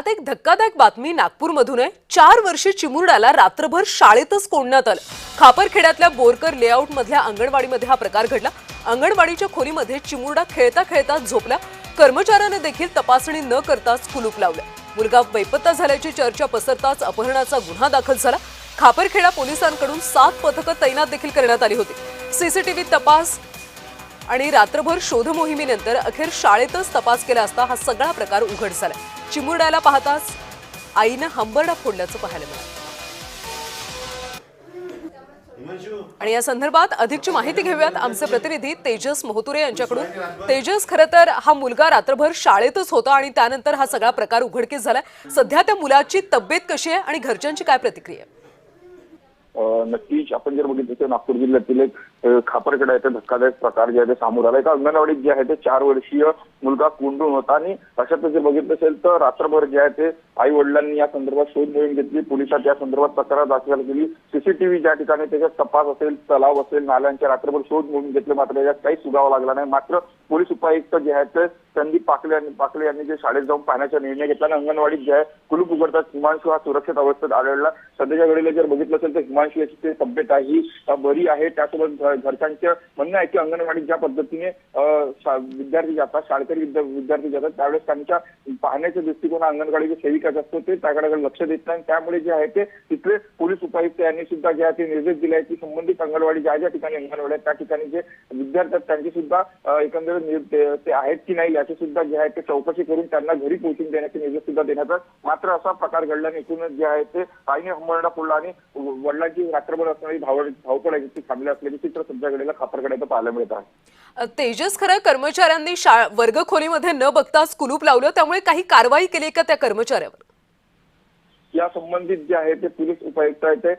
आता एक धक्कादायक बातमी नागपूरमधून आहे। 4 वर्षीय चिमुरड्याला रात्रभर शाळेतच कोंडण्यात आलं। खापरखेड्यातल्या बोरकर लेआउट मधल्या अंगणवाडीमध्ये हा प्रकार घडला। अंगणवाडीच्या खोलीमध्ये चिमुरडा खेळता खेळता झोपला। कर्मचाऱ्याने देखील तपासणी न करताच कुलूप लावलं। मुलगा बेपत्ता झाल्याची चर्चा पसरताच अपहरणाचा गुन्हा दाखल झाला। खापरखेडा पोलिसांकडून 7 पथकं तैनात देखील करण्यात आली होती। सीसीटीव्ही तपास आणि रात्रभर शोध मोहिमेनंतर अखेर शाळेतच तपास केला असता हा सगळा प्रकार उघड झाला। चिमुरड्याला पाहताच आईने हंबरडा फोडल्याचं पाहायला मिळालं। आणि या संदर्भात अधिकची माहिती घेऊयात आमचे प्रतिनिधी तेजस मोहतुरे यांच्याकडून। तेजस, खरं तर हा मुलगा रात्रभर शाळेतच होता आणि त्यानंतर हा सगळा प्रकार उघडकीस झाला। सध्या त्या मुलाची तब्येत कशी आहे आणि घरच्यांची काय प्रतिक्रिया आहे? नक्कीच आपण जर बघितलं तर नागपूर जिल्ह्यातील एक खापरखेडा येथे धक्कादायक प्रकार जे आहे ते समोर आला। एका अंगणवाडीत जे आहे ते 4 वर्षीय मुलगा कोंडून होता आणि अशात जर बघितलं असेल तर रात्रभर जे आहे ते आई वडिलांनी या संदर्भात शोध मोहीम घेतली। पोलिसात या संदर्भात तक्रार दाखल केली। सीसीटीव्ही ज्या ठिकाणी त्याच्यात तपास असेल, तलाव असेल, नाल्यांच्या रात्रभर शोध मोहीम घेतली, मात्र त्याच्यात काही सुगावा लागला नाही। मात्र पोलीस उपायुक्त जे आहेत ते संदीप पाकले यांनी जे शाळेत जाऊन पाहण्याचा निर्णय घेतला आणि अंगणवाडीत जे आहे कुलूप उघडतात हिमांशू हा सुरक्षित अवस्थेत आढळला। सध्याच्या घडीला जर बघितलं असेल तर हिमांशू याची तब्येत आहे ही बरी आहे। त्यासोबत घरच्यांचं म्हणणं आहे की अंगणवाडीत ज्या पद्धतीने विद्यार्थी जातात, शाळकरी विद्यार्थी जातात, त्यावेळेस त्यांच्या पाहण्याच्या दृष्टिकोन अंगणवाडीचे सेविका असतो ते त्याकडे लक्ष देत नाही। त्यामुळे जे आहे ते तिथले पोलीस उपायुक्त यांनी सुद्धा जे आहे ते निर्देश दिले आहेत की संबंधित अंगणवाडी ज्या ठिकाणी अंगणवाडी आहेत त्या ठिकाणी जे विद्यार्थी आहेत त्यांची सुद्धा एकंदरीत ते आहेत की नाही याची सुद्धा जे आहे ते चौकशी करून त्यांना घरी पोहोचून देण्याचे निर्देश सुद्धा देण्यात आले। मात्र असा प्रकार घडल्याने एकूणच जे आहे ते आईने हंबरडा फोडला आणि वडिलांची रात्रभर असणारी धावपळ आहे थांबली असल्याचे चित्र सध्या घडीला खापरखेड्यात पाहायला मिळत आहे। तेजस, खरं कर्मचाऱ्यांनी वर्गखोलीमध्ये न बघताच कुलूप लावलं, त्यामुळे काही कारवाई केली का त्या कर्मचाऱ्यावर? या संबंधित जे आहे ते पोलीस उपायुक्त आहेत ते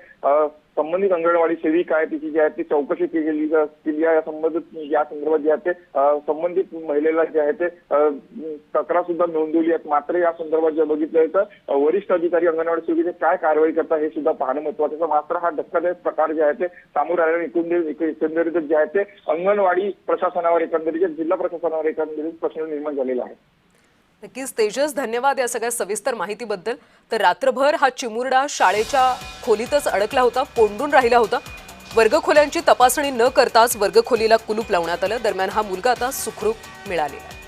संबंधित अंगणवाडी सेविका आहे तिची जी आहे ती चौकशी केली आहे। या संदर्भात जे आहे ते संबंधित महिलेला जे आहे ते तक्रार सुद्धा नोंदवली आहे। मात्र या संदर्भात जर बघितलं तर वरिष्ठ अधिकारी अंगणवाडी सेविकेचे काय कारवाई करतात हे सुद्धा पाहणं महत्त्वाचं। मात्र हा धक्कादायक प्रकार जे आहे ते समोर आल्याने एकंदरीत जे आहे ते अंगणवाडी प्रशासनावर एकंदरीत जिल्हा प्रशासनावर एकंदरीत प्रश्न निर्माण झालेला आहे। नक्कीच तेजस, धन्यवाद या सगळ्या सविस्तर माहितीबद्दल। तर रात्रभर हा चिमुरडा शाळेच्या खोलीतच अडकला होता, कोंडून राहिला होता। वर्गखोल्यांची तपासणी न करताच वर्गखोलीला कुलूप लावण्यात आलं। दरम्यान हा मुलगा आता सुखरूप मिळालेला आहे।